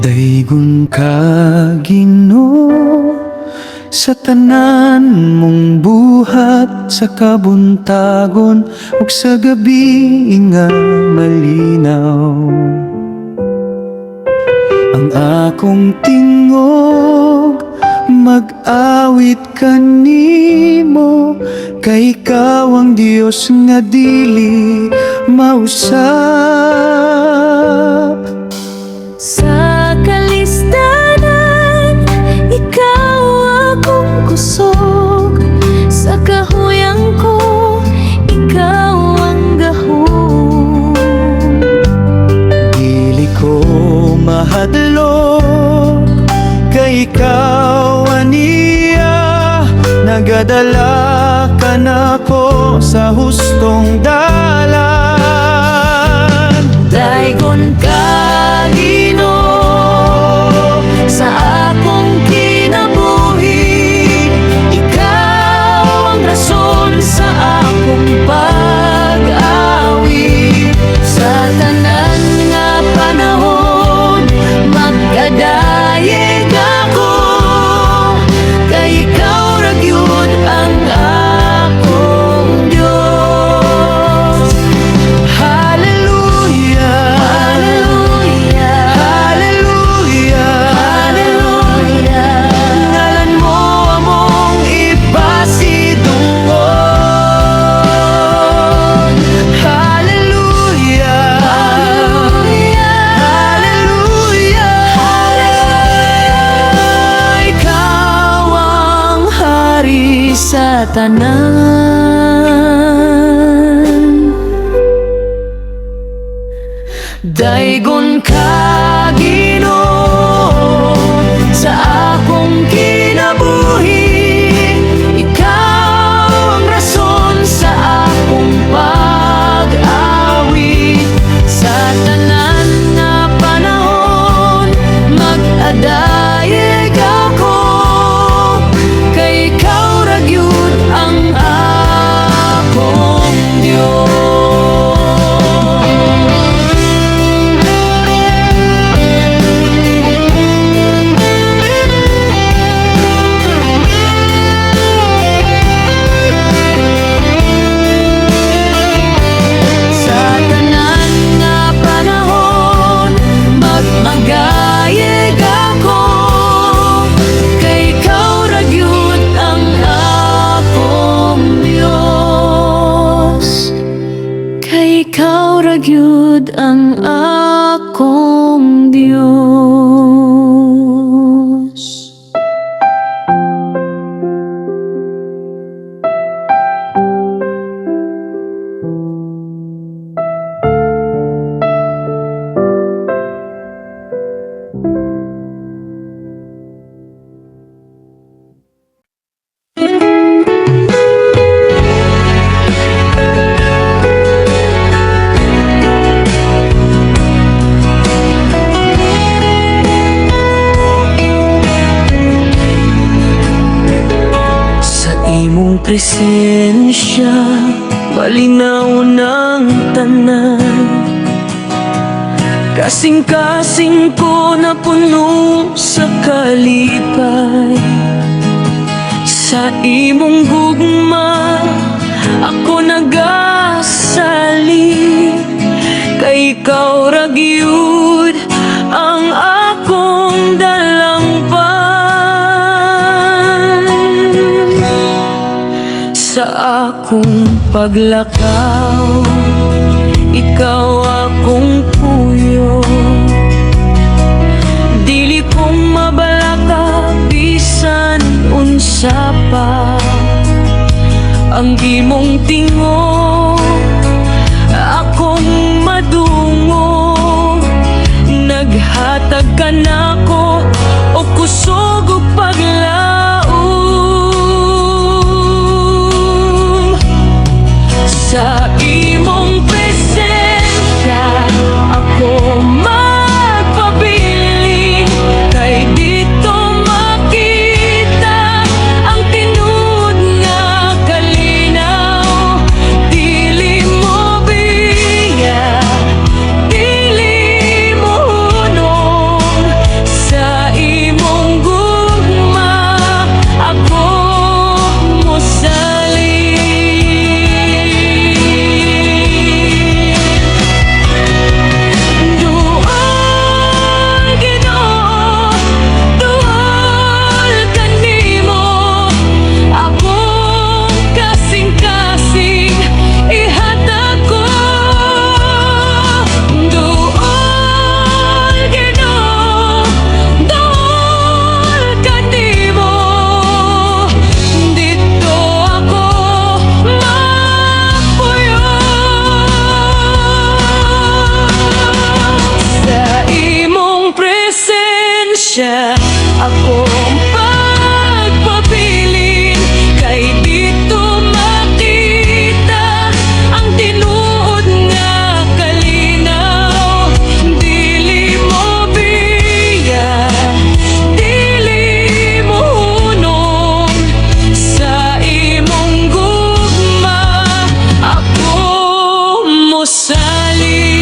Daygon ka, Ginoo, sa tanan mong buhat, sa kabuntagon ug sa gabi nga malinaw. Ang akong tingog mag-awit kanimo, kay ikaw ang Dios nga dili mausap. Sa kalistanan, ikaw akong kusog. Sa kahuyang ko, ikaw ang gahom. Dili ko mahadlok, kay ikaw aniya. Nagadala ka nako sa hustong dalan. Daygon ka, Ginoo, sa akong kinabuhi. Ikaw ang rason sa akong pag-awi. Sa tanan nga panahon, magkadayeg ako, kay ikaw ra gyud ang akong Dios. Hallelujah, Hallelujah, hallelujah, ngalan mo among ipasidungog. Hallelujah, hallelujah, ikaw ang hari sa tanan. Daygon ka, Ginoo, sa akong kinabuhi. Ikaw ang rason sa akong pag-awi. Sa tanan nga panahon, mag-adayeg ako, kay ikaw ra gyud ang akong Dios. Sa tanan nga panahon, magmagayeg ako, kay ikaw ra gyud ang akong Dios. Kay ikaw ra gyud ang akong Dios. Sa imong presensya, malinaw ng tanan. Kasing-kasing ko na puno sa kalipay. Sa imong gugma, ako nagasali, kay ikaw ra gyud ang akong dalangpan. Sa akong paglakaw, ikaw akong puyo. Dili kong mabalaka bisan unsa pa ang imong tingog, akong madungog. Naghatag ka nako o kusog o paglaom. Sa imong presensya ako magpabiling, kay dito makita ang tinud nga kalinaw. Dili mo biya, dili mo hunong, presensya akong pagpabilin, kay dito makita ang tinuod nga kalinaw. Dili mo biya, dili mo hunong sa imong gugma, ako mosali.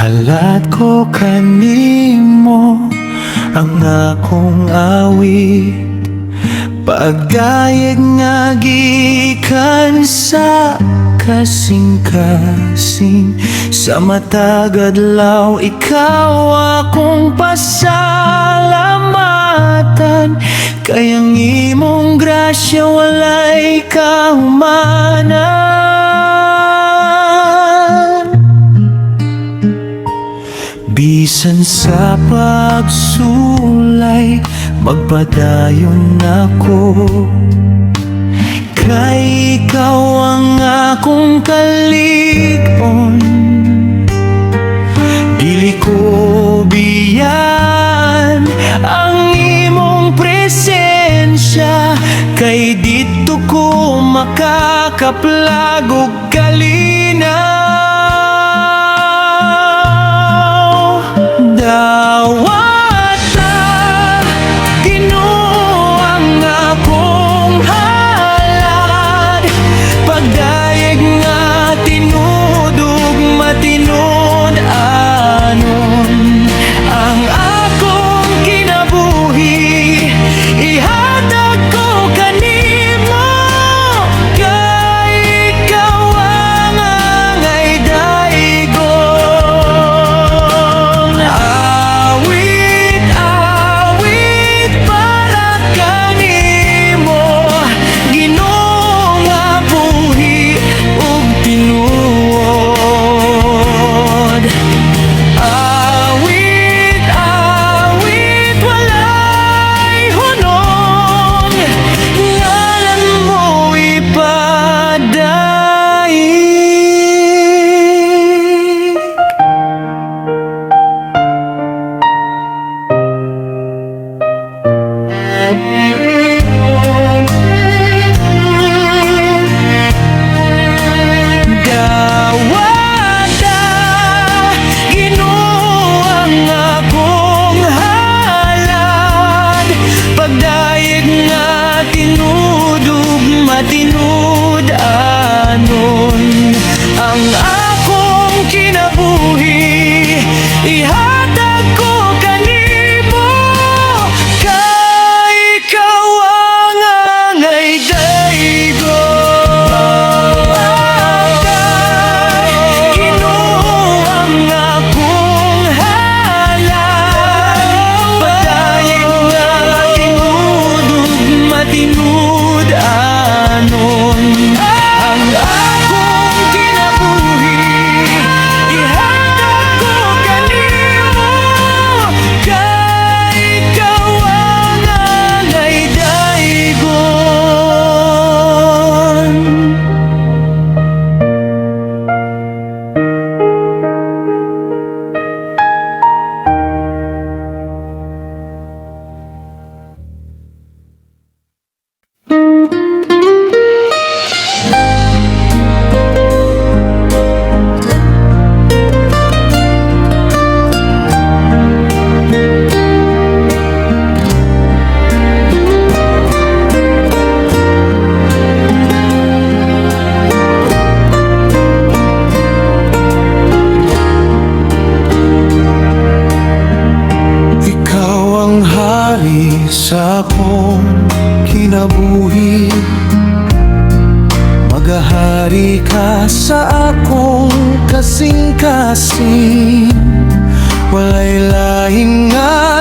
Halat ko kanimo ang akong awit, pagayeg nga gikan sa kasing-kasing. Sa matag adlaw ikaw akong pasalamatan, kay ang imong grasya walay kahumanan. Bisan sa pagsulay, magpadayon ako, kay ikaw ang akong kalig-on. Dili ko biyan ang imong presensya, kay dito ko makakaplag og kalinaw. Dawata, Ginoo ang akong halad, pagdayeg nga tinudog matinud anon ang akong kinabuhi. Ihatag ko kanimo, kay ikaw ang angay daigon. Awit para kanimo, Ginoo nga buhi ug tinuod. Awit walay hunong, ngalan mo ipadayeg. Dawata, Ginoo ang akong halad, pagdayeg nga tinudog matinud anon ang akong kinabuhi. Ihatag ko kanimo, kay ikaw ang angay daigon. Ginoo ang akong halad, pagdayeg nga tinudog matinud anon ang akong kinabuhi. Ihatag ko kanimo, kay ikaw ang angay daigon. Ikaw ang hari sa akong kinabuhi, magahari ka sa akong kasing-kasing. Walay lahing nga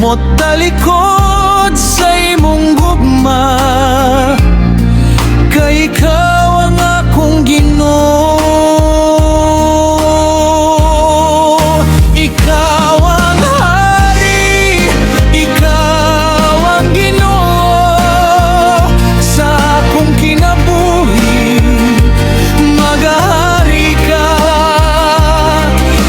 kamo't talikod sa imong gugma. Kay ikaw ang akong Ginoo, ikaw ang hari, ikaw ang Ginoo sa akong kinabuhi. Magahari ka,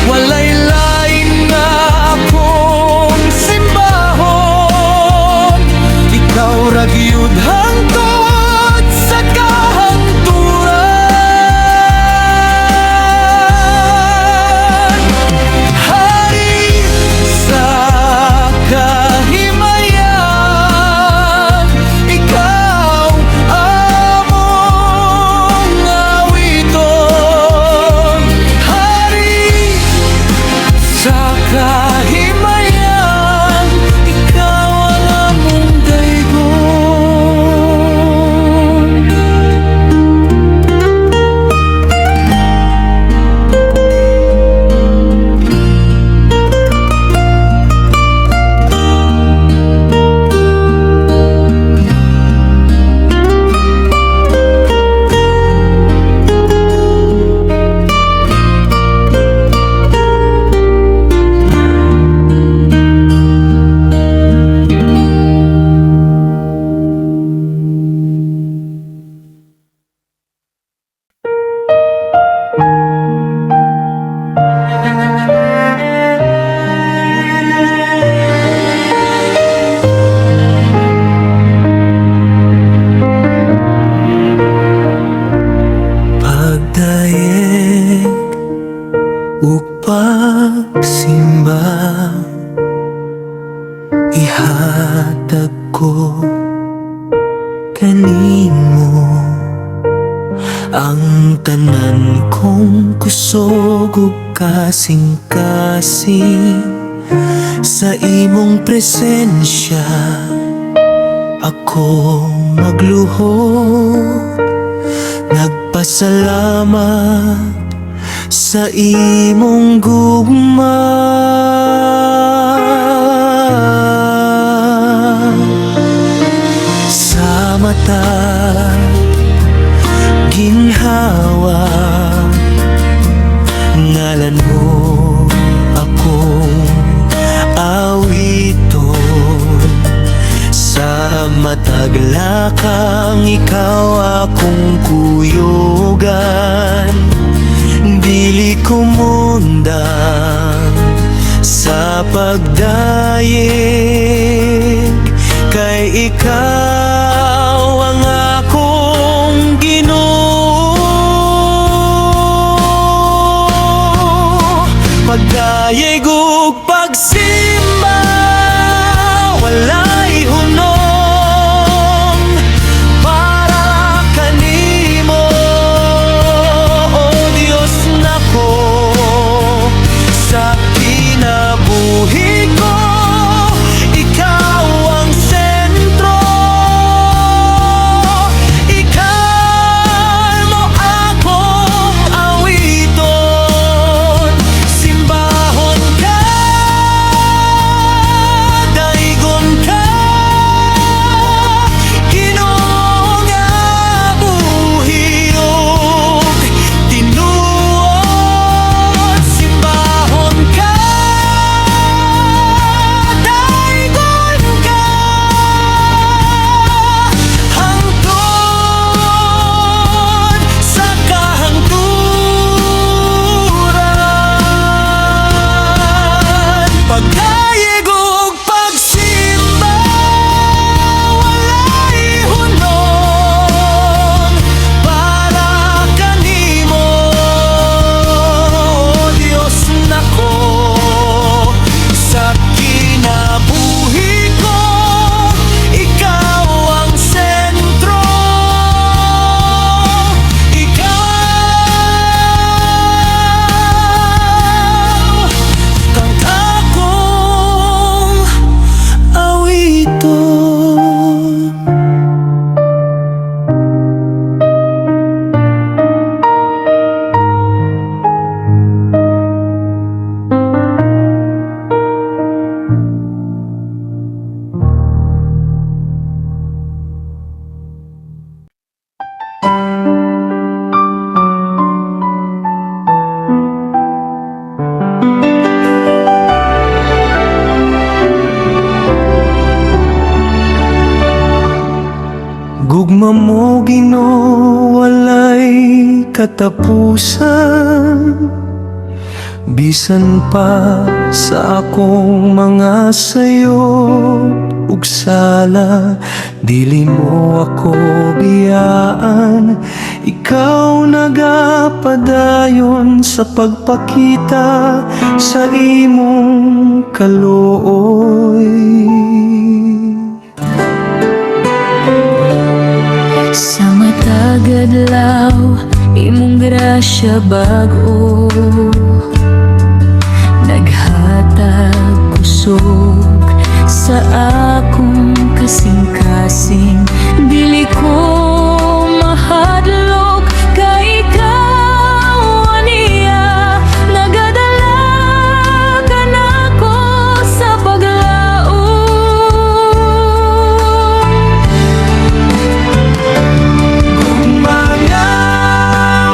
walay lain nga akong simbahon. Ikaw ra gyud hangtod sa kahangturan, hari sa kahimayan. Ikaw among awiton, hari sa kahimayan. Ikaw ang among daygon. Pagdaig ug pagsimba, ihatag ko kanimo ang tanan kong kusog ug kasing-kasing. Sa imong presensya ako magluhod, nagpasalamat sa imong gugma. Sa mata ginhawa, ngalan mo akong awiton. Sa matag lakang ikaw akong kuyugan. Dili ko mundang sa pagdayeg, kay ikaw ang akong Ginoo. Pagdayeg ug pagsimba, walay hunong para kanimo, o Dios nako. Sa kinabuhi ko, ikaw ang sentro. pagmamahal mo, Ginoo, walay katapusan. Bisan pa sa akong mga sayo ug sala, dili mo ako biyaan. Ikaw nagapadayon sa pagpakita sa imong kaluoy. Sa matag adlaw, imong grasya bag-o, naghatag kusog sa akong kasing-kasing. Dili ko mahadlok kay ikaw aniya, nagadala ka nako sa paglaom. Kung mga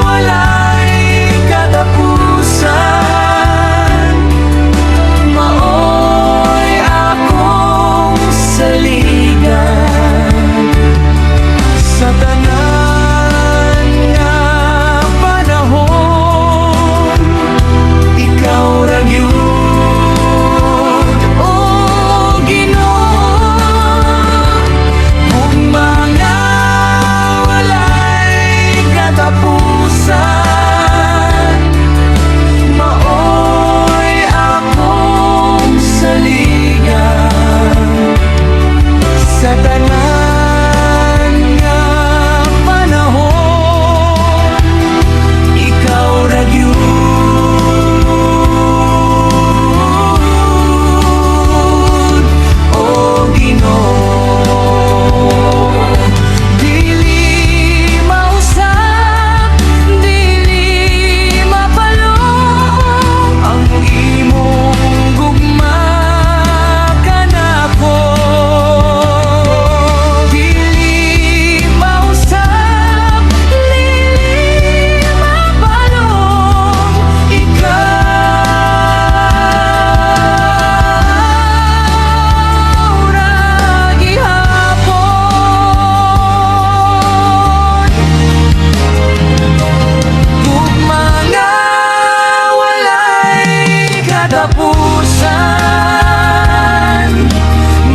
walay katapusan, maoy akong saligan sa tanan nga panahon. Ikaw ra gyud, o Ginoo. Kung mga walay katapusan, maoy akong saligan sa tanan nga panahon. Ikaw ra gyud, o Ginoo. Dili mausap, dili mapalong ang imong gugma kanako. Dili mausap, dili mapalong, ikaw ra gihapon. Kung mga walay katapusan,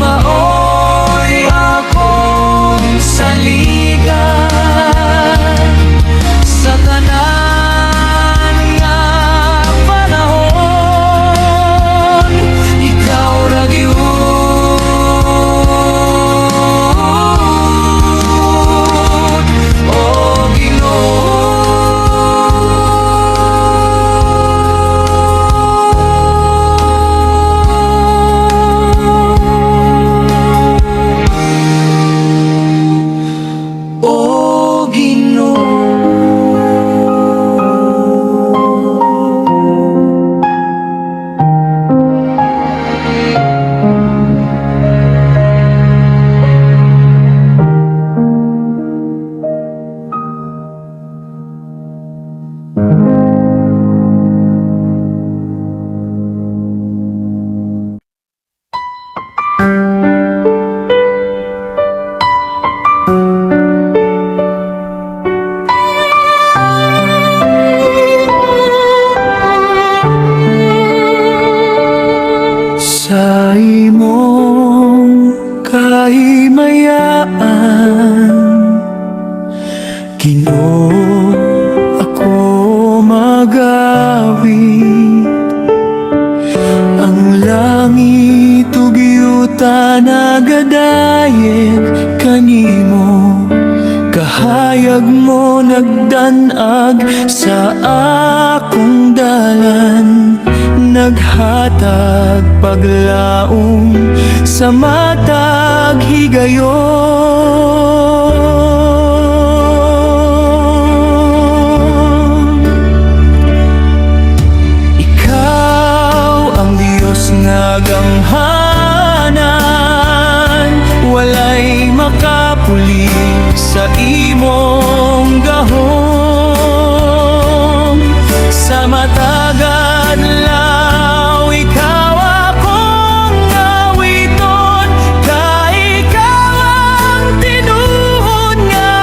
maoy akong saligan sa tanan nga panahon. Ikaw ra gyud, o Ginoo. O Ginoo. Sa imong kahimayaan, Ginoo, ako magawit. Ang langit ug yuta nagadayen kanimo, kahayag mo nagdanag sa akong dalan. Naghatag paglaom sa matag higayon. Ikaw ang Diyos nga ganghanan, walay makapuli sa imong gahom. Sa matagad law, ikaw akong awiton, ka ikaw ang tinuod nga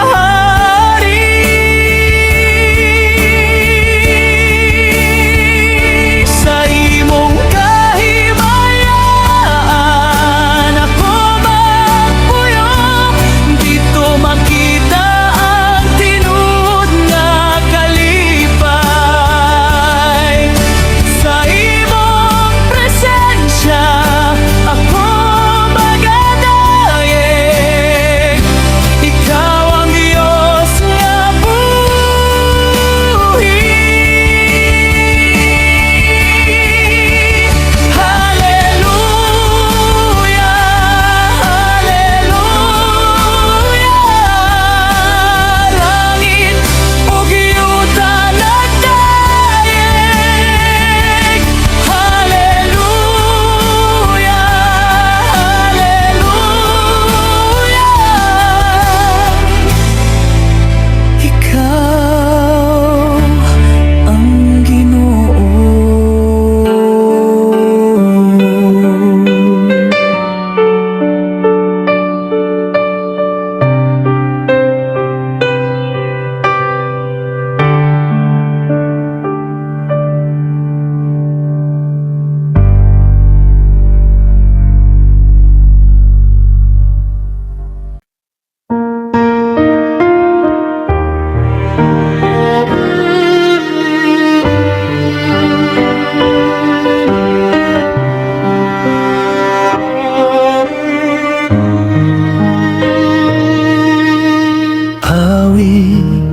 awit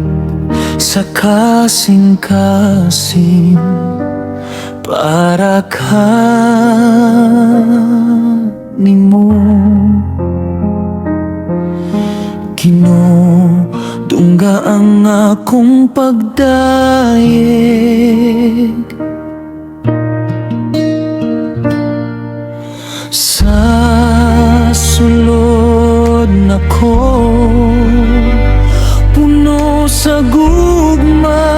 sa kasing-kasing para kanimo. Kinudungga ang akong pagdayeg sa sulod nako, puno sa gugma,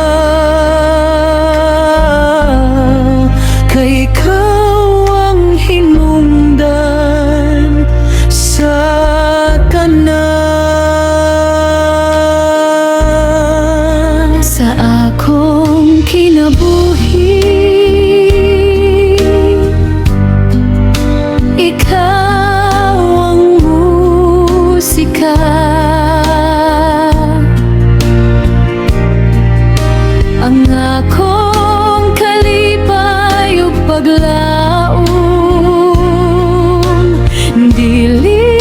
kay ikaw ang hinungdan sa tanan. Sa akong kinabuhi, ikaw ang musika, ang akong kalipay ug paglaom. Dili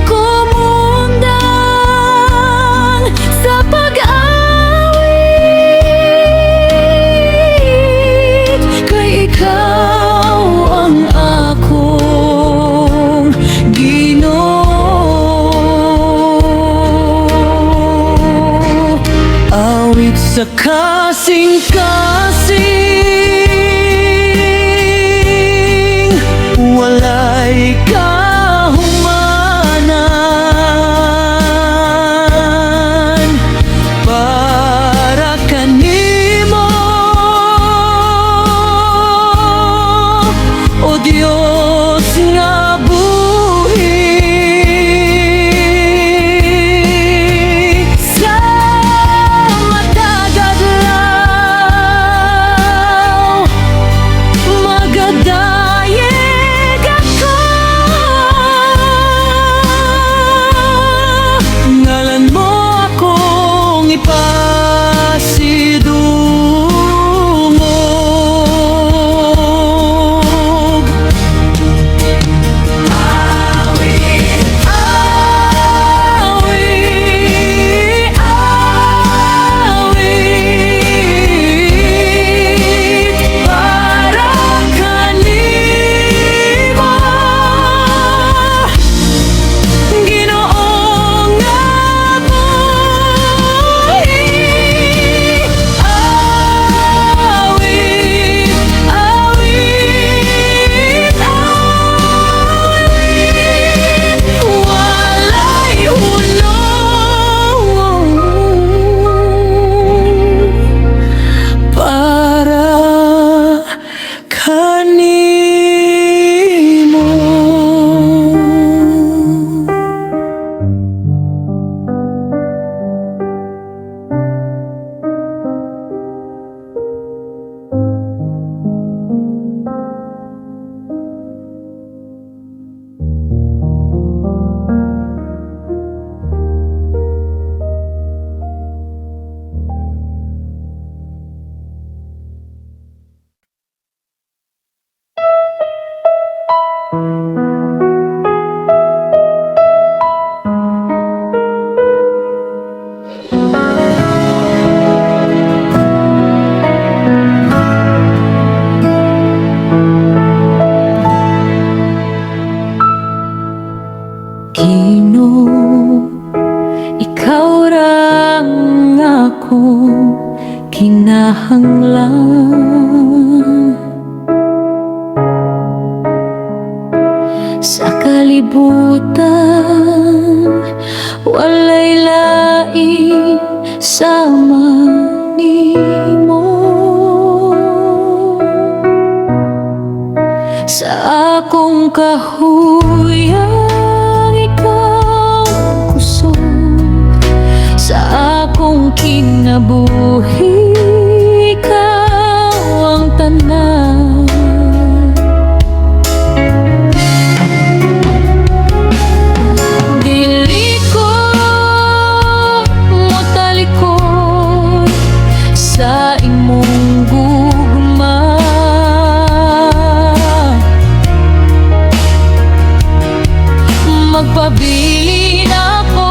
ko mundan sa pag-awit, kay ikaw ang akong Ginoo. Awit sa kasing-kasing, walay kahumanan para kanimo, o Dios nga buhi. Sa matag adlaw, magadayeg ako. Ngalan mo akong ipasidungog. Awit para kanimo, Ginoo nga buhi. awit, awit, awit, walay hunong Para kanimo. Ginoo, ikaw ra ang akong kinahanglan. Sa kalibutan, walay lain sama nimo. Sa akong kahuyang, ikaw ang kusog. Sa akong kinabuhi, ikaw ang tanan. Dili ko motalikod sa imong gugma. Magpabilin ako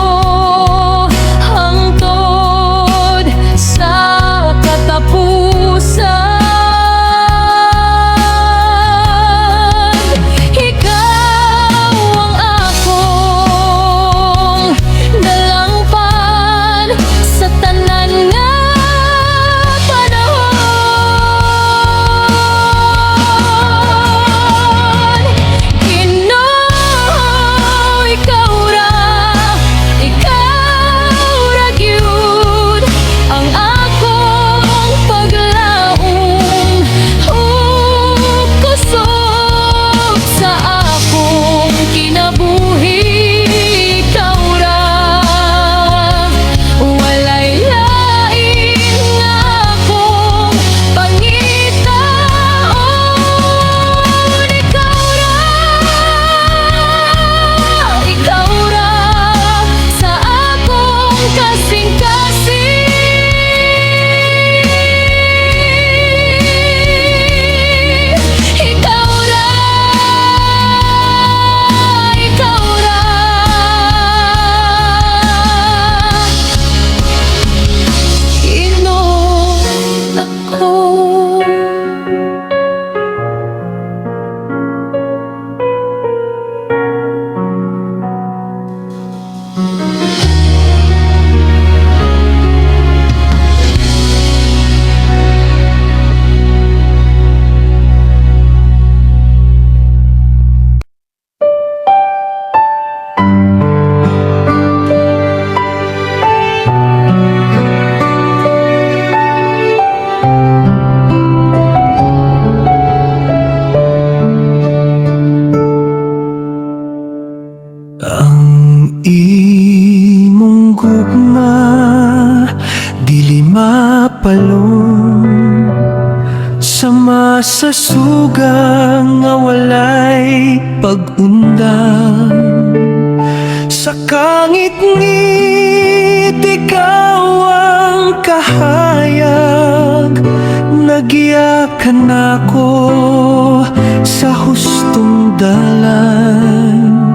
imong gugma, dili mapalong. Sama sa sugang nga walay pag-undang. Sa kangit-ngit ikaw ang kahayag, nagyakan ako sa hustong dalan.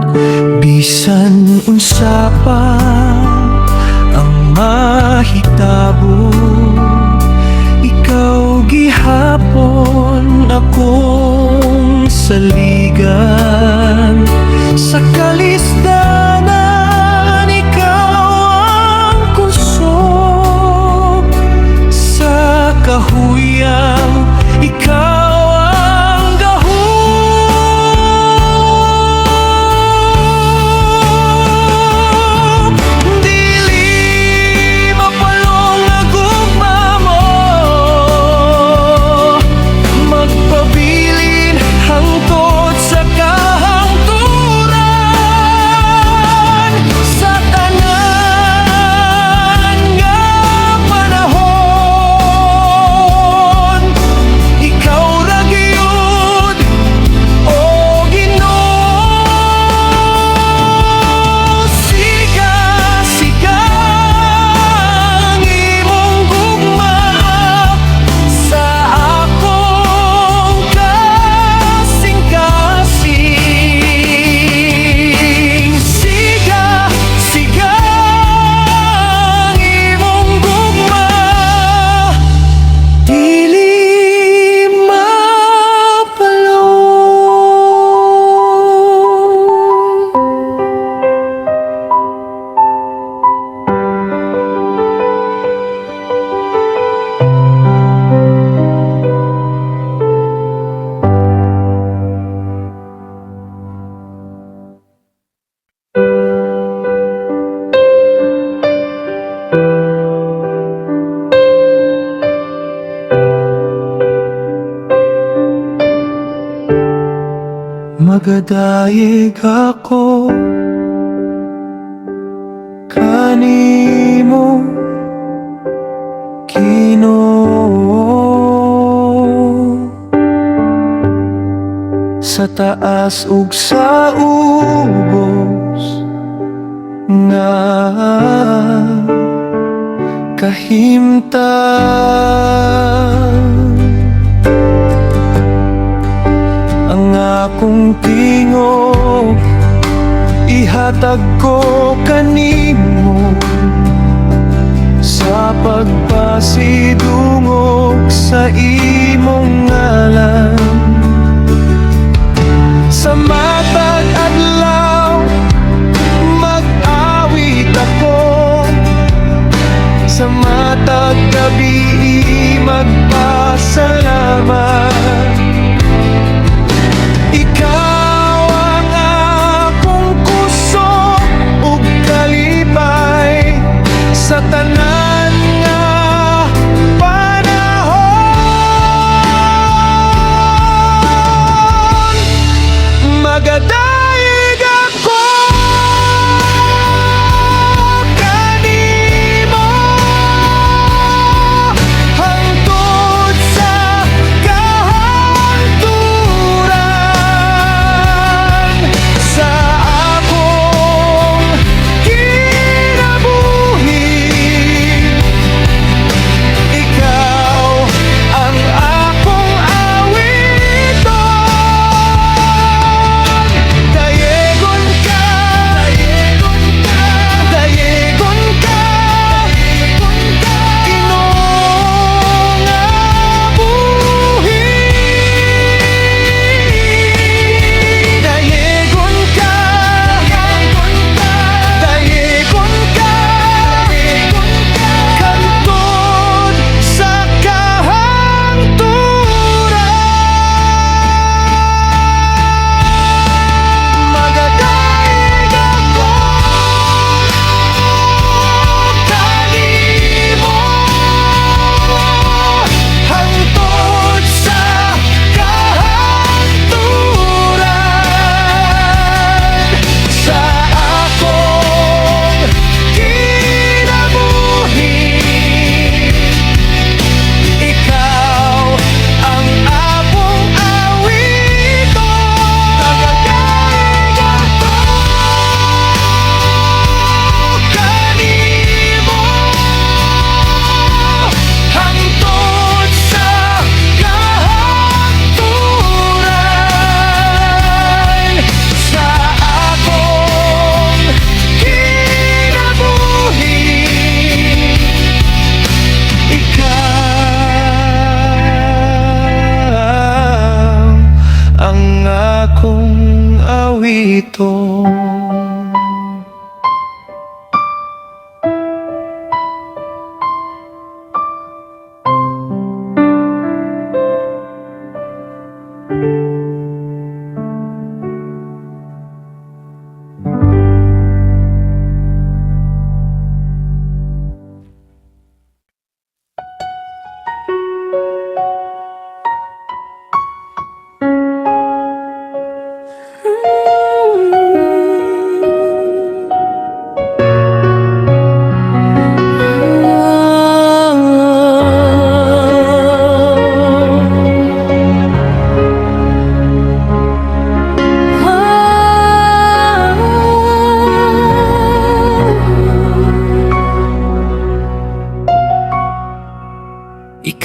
Bisan unsa pa ang mahitabo, ikaw gihapon akong saligan. Sa kalisdanan ikaw ang kusog, sa kahuyang ikaw ang gahom. Dili mapalong nga gugma mo, magpabilin hangtod sa kahangturan. Sa tanan nga panahon, ikaw ra gyud, o Ginoo. Siga-sigang imong gugma sa akong kasing-kasing. Siga-sigang imong gugma, dili magadayeg ako kanimo, Ginoo. Sa taas ug sa ubos nga kahimtang, ang akong tingog ihatag ko kanimo, sa pagpasidungog sa imong ngalan. Sa matag adlaw mag-awit ako, sa matag gabi magpasalamat. Ikaw ang akong kusog ug kalipay sa tanan nga panahon. Magadayeg ako kanimo hangtod sa kahangturan. Sa akong kinabuhi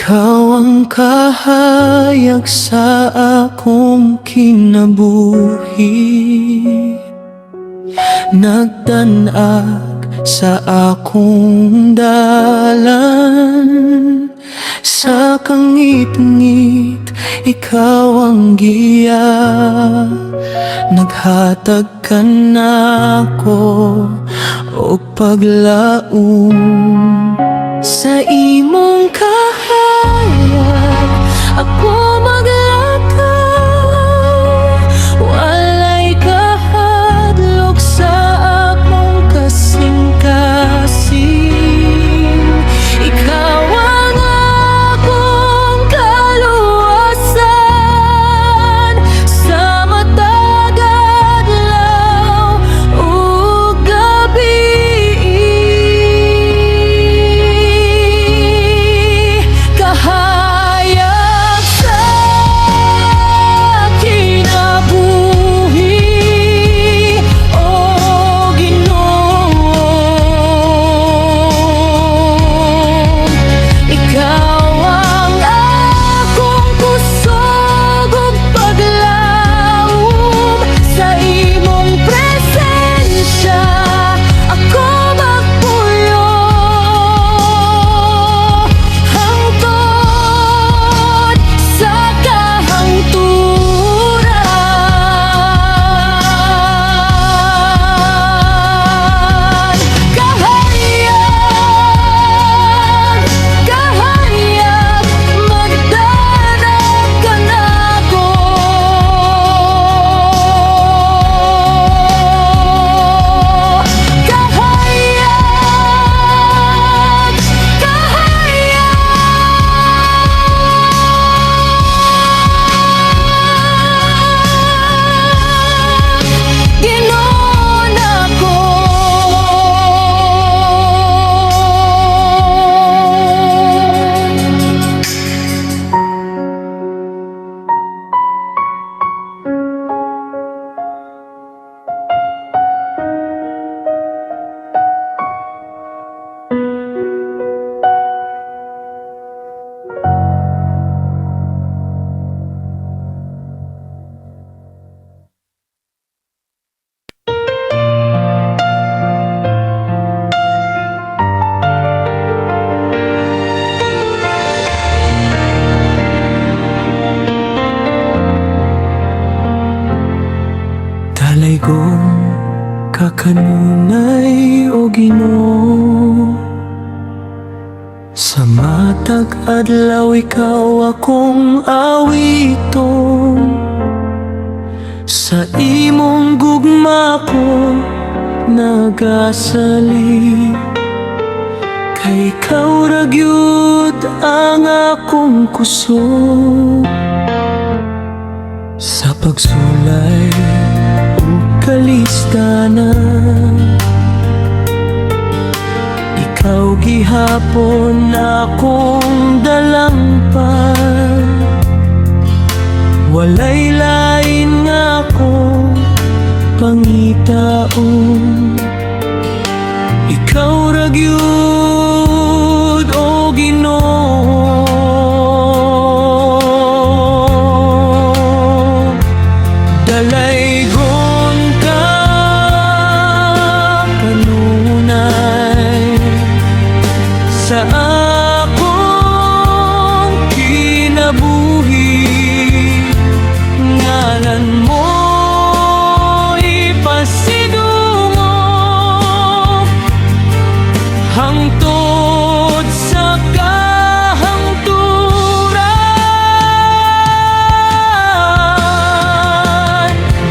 Ikaw ang kahayag sa akong kinabuhi, nagdanag sa akong dalan. Sa kangit-ngit, ikaw ang giya, naghatag ka na ko o paglaom. Sa imong kahayag, ako maglakaw, walay kahadlok sa akong kasing-kasing. Ikaw ang akong kaluwasan sa matag adlaw ug gabi. Kahayag sa kinabuhi, o Ginoo, ikaw ang akong kusog ug paglaom. Sa imong presensya ako magpuyo, hangtod sa kahangturan. Kahayag, kahayag, magdanag ka nako. Kahayag, kahayag, Ginoo nako. Dalay kong kakanunay o Ginoo, sa matag adlaw ikaw akong awiton. Sa imong gugma ko nagasali, kay ikaw ra gyud ang akong kusog. Sa pagsulay kalistanan, ikaw gihapon akong dalampag. Walay lain nga akong pangitaon, ikaw ra gyud o Ginoo. Dalay sa akong kinabuhi, ngalan mo ipasidungo, hangtod sa kahangturan.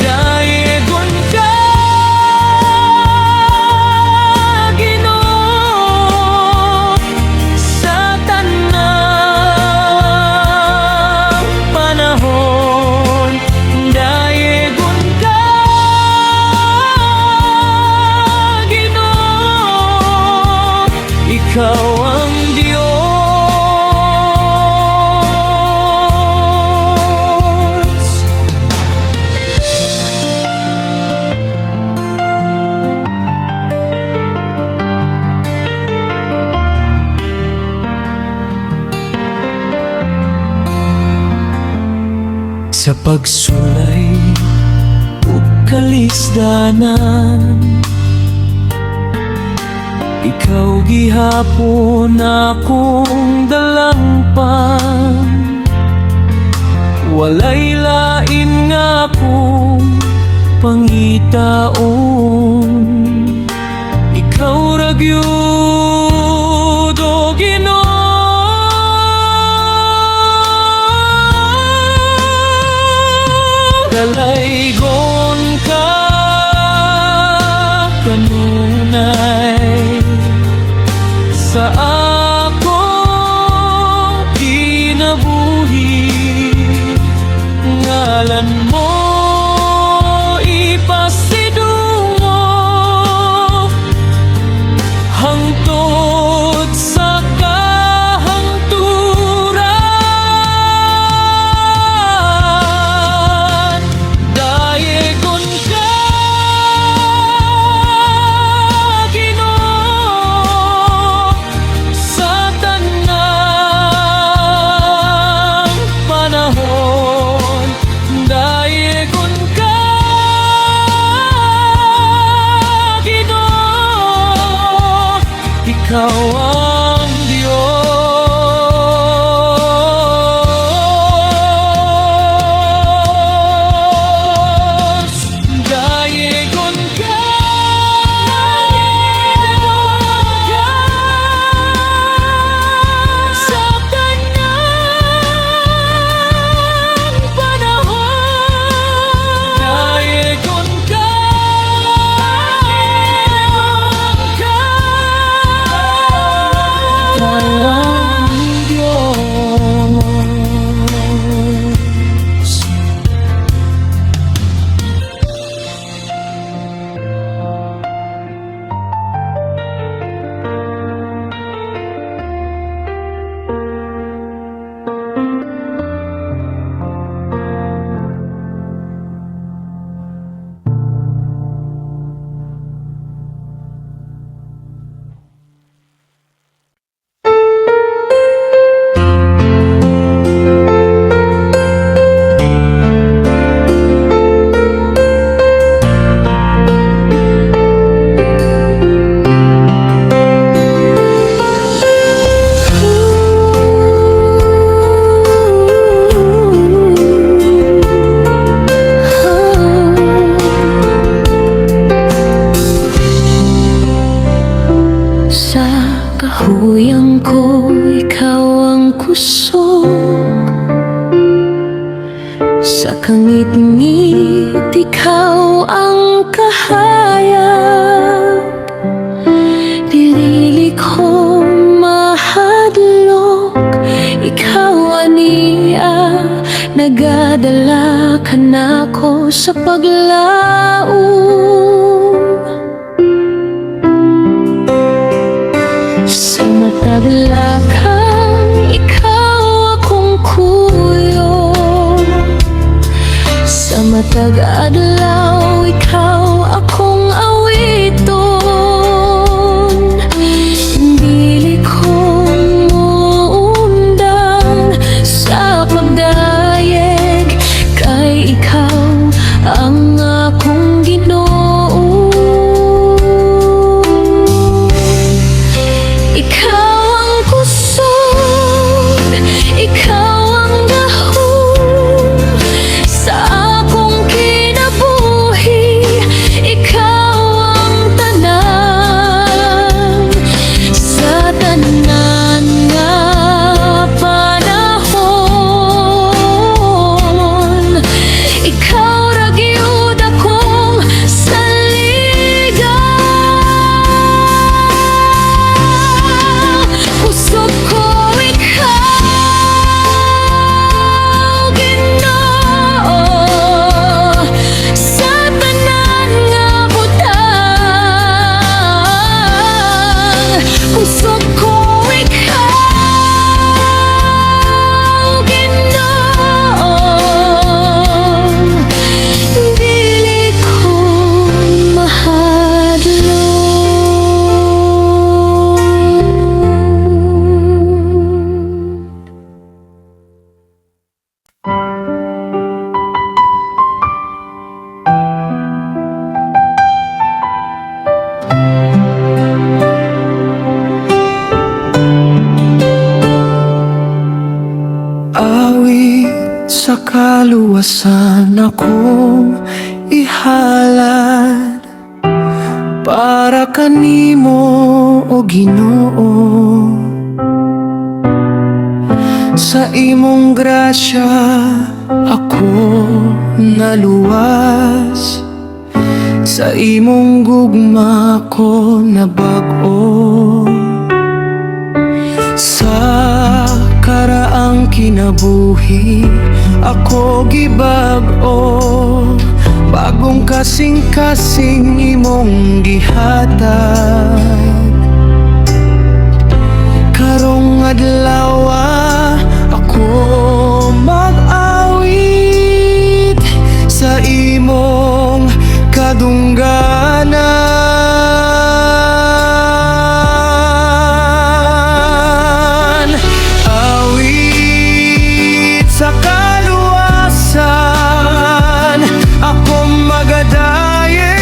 Dayegon ka, Ginoo, sa tanang panahon. Dayegon ka, Ginoo, ikaw ang Diyos. sa pagsulay ug kalisdanan. Ikaw gihapon akong dalangpan, walay lain nga akong pangitaon. Ikaw ra gyud o Ginoo, dalaygon ka kanunay sa akong kinabuhi. Ngalan mo ipasidungo hangtod sa kahangturan. Dayegon ka Ginoo sa tanang panahon. Dayegon ka Ginoo, ikaw ang Diyos. Dayegon ka sa tanang panahon. Dayegon ka ang Diyos. Sa kahuyang ko, ikaw ang kusog. Sa kangit-ngit, ikaw ang kahayag. Dili ko mahadlok, ikaw aniya. Nagadala ka nako sa paglaom. Sa matag lakang, ikaw akong kuyo. Sa matag adlaw, ikaw akong awiton. Dili ko muundang sa pagdayeg, kay ikaw ang akong Ginoo. Ikaw ang kusog, ikaw ang dahon sa akong kinabuhi. Ikaw ang tanan. kaluwasan akong ihalad para kanimo o Ginoo. Sa imong grasya ako naluwas, sa imong gugma ko nabag-o. Sa karaang kinabuhi ako gibag-o, bagong kasing-kasing imong gihatag. Karong adlaw ako mag-awit sa imong kadungganan. Awit sa kaluwasan ako magadayeg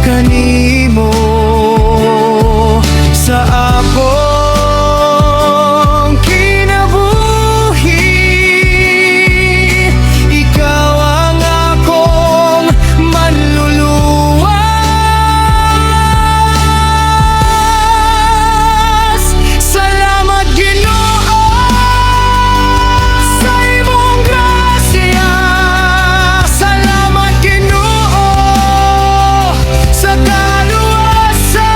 kanimo. Sa akong kinabuhi ikaw ang akong manluluwas. Salamat Ginoo sa imong grasya. Salamat Ginoo sa kaluwasan.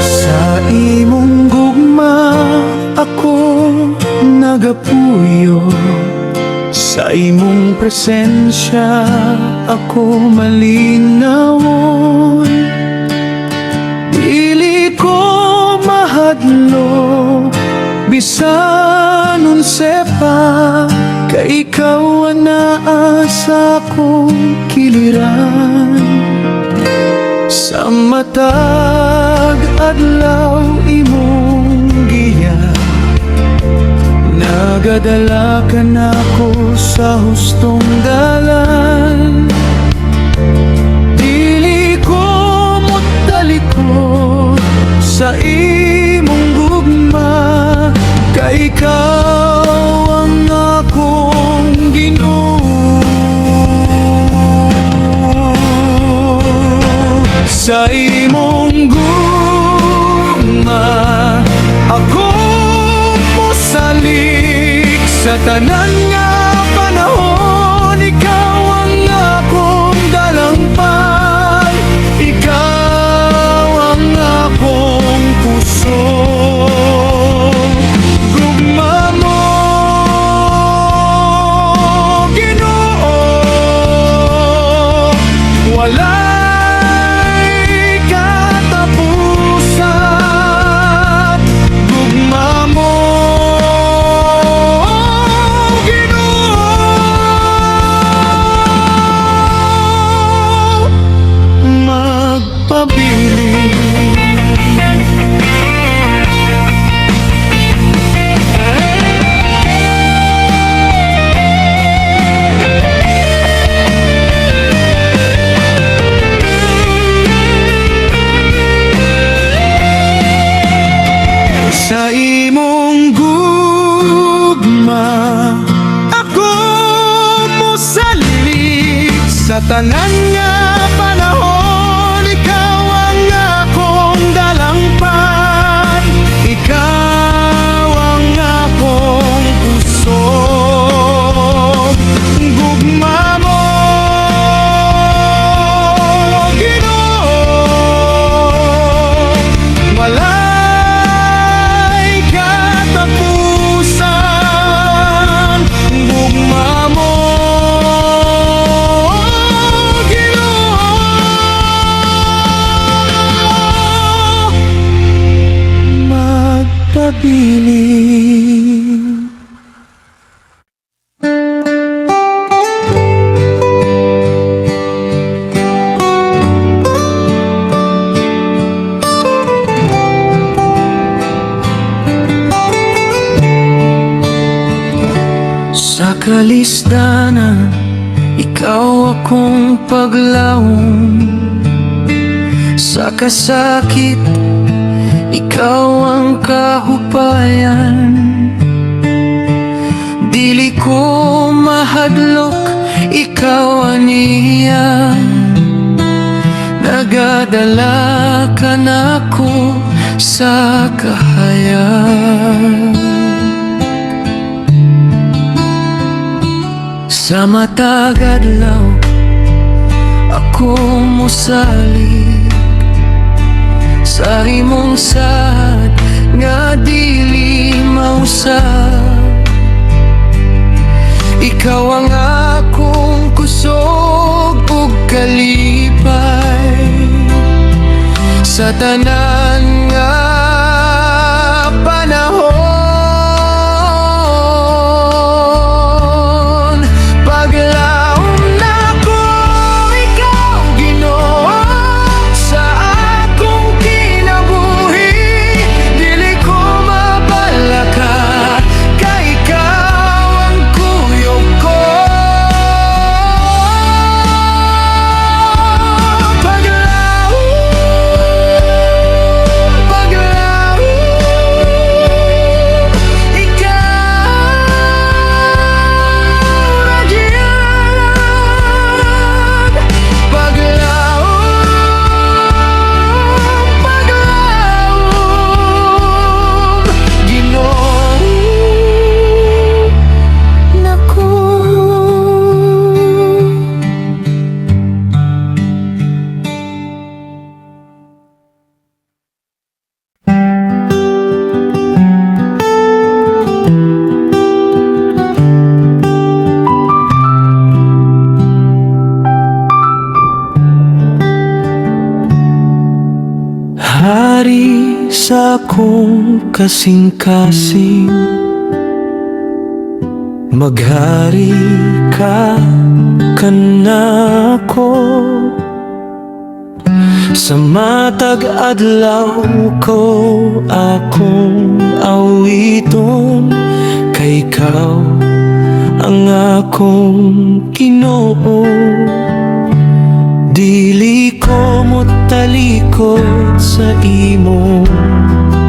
Sa imong gugma ako nagapuyo, sa imong presensya ako malinawon. Dili ko mahadlo bisan unsa pa, kay ikaw anaa sa akong kiliran. Sa matag adlaw imong giya, nagadala ka nako sa hustong dalan. Dili ko motalikod sa imong gugma, kay ikaw ang akong Ginoo. Sa imong gugma ako mosalig sa tanan nga panahon. Ikaw ang akong dalangpan, ikaw ang akong puso. Gugma mo Ginoo, wala sa imong gugma ako mosalig sa tanan nga panahon. Ikaw ang akong dalangpan, ikaw ang akong puso. Gugma mo Ginoo, wala gugma mo Ginoo. kalisdanan, ikaw akong paglaong. Sa kasakit, ikaw ang kahupayan. Dili ko mahadlok, ikaw aniya. Nagadala ka nako sa kahayag. Sa matag adlaw, ako mosalig sa imong sad nga dili mausab. Ikaw ang akong kusog ug kalipay sa tanan nga panahon. Paglaom nako, ikaw Ginoo sa akong kinabuhi. Dili ko mabalaka, kay ikaw ang kuyog ko. Hari sa akong kasing-kasing, maghari ka kanako. Sa matag adlaw ko akong awiton, kay ikaw ang akong Ginoo. Dili ko motalikod sa imong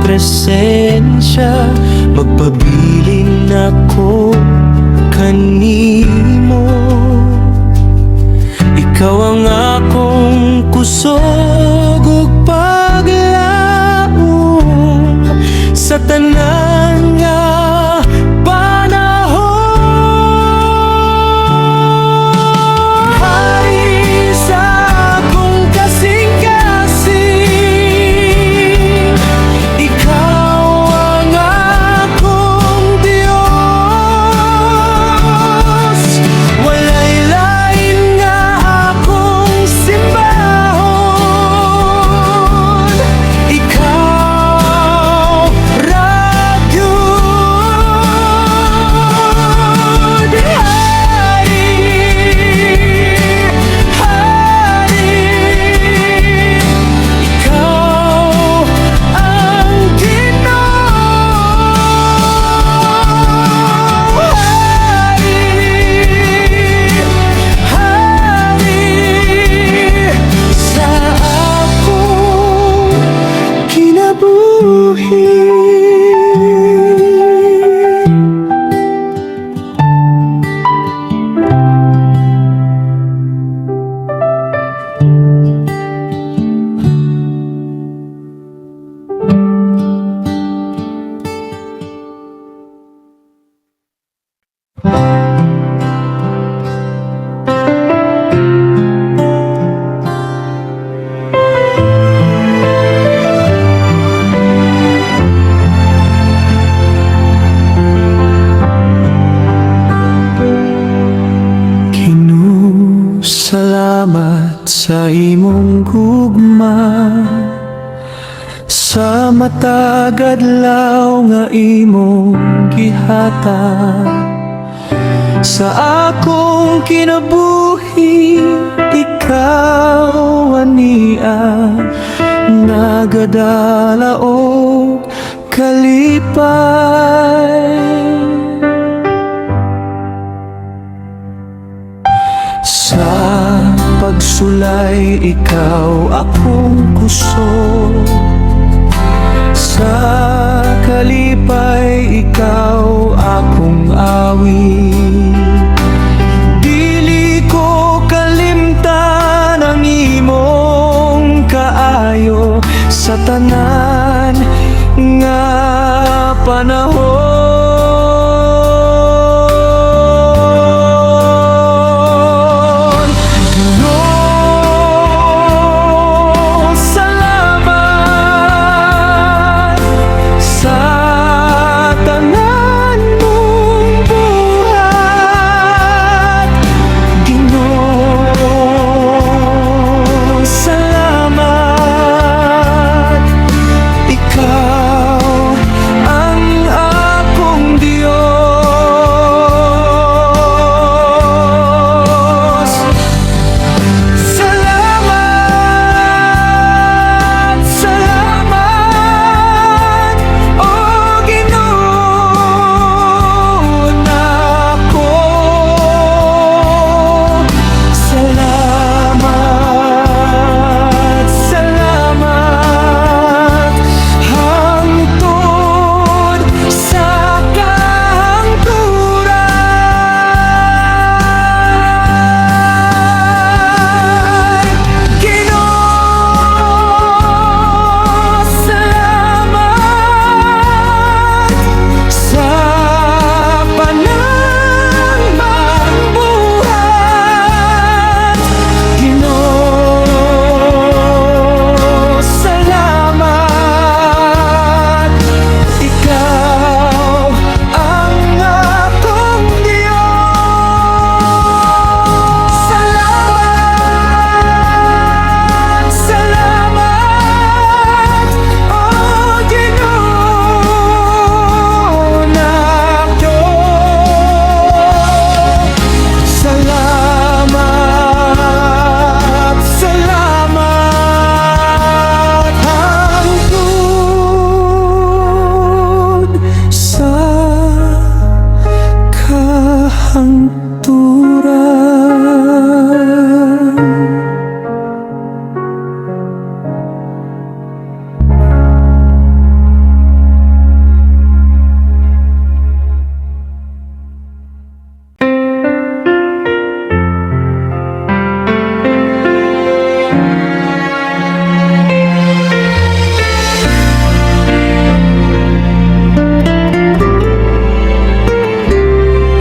presensya, magpabilin ako kanimo. Ikaw ang akong kusog ug paglaom sa tanan nga sa imong gugma, sa matag adlaw nga imong gihatag. Sa akong kinabuhi, ikaw ania, nagadala o kalipay. Sa pagsulay, ikaw akong kusog. Sa kalipay, ikaw akong awit. Dili ko kalimtan ang imong kaayo sa tanan nga panahon. Ginoo, salamat sa tanan mong buhat. Ginoo, salamat. Ikaw ang akong Diyos. Salamat, salamat, O Ginoo nako. Salamat, salamat, hangtod sa kahangturan. Ginoo, salamat sa panahon buhat. Ginoo, salamat. Ikaw ang akong Diyos. Salamat, salamat, O Ginoo nako. Salamat, salamat, hangtod sa kahangturan.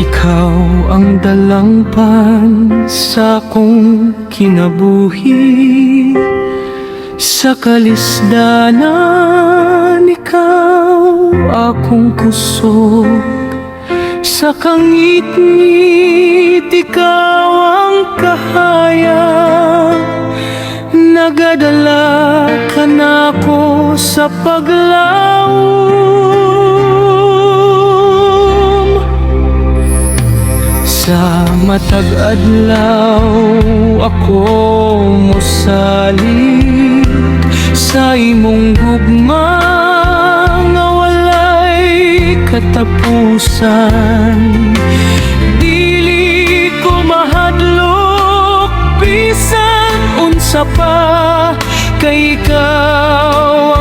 Ikaw ang dalangpan sa akong kinabuhi. Sa kalisdanan, ikaw akong kusog. Sa kangit-ngit, ikaw ang kahayag. Nagadala ka na ko sa paglaom. Sa matag adlaw ako mosalig sa imong gugma nga walay katapusan. Dili ko mahadlok bisan unsa pa, kay ikaw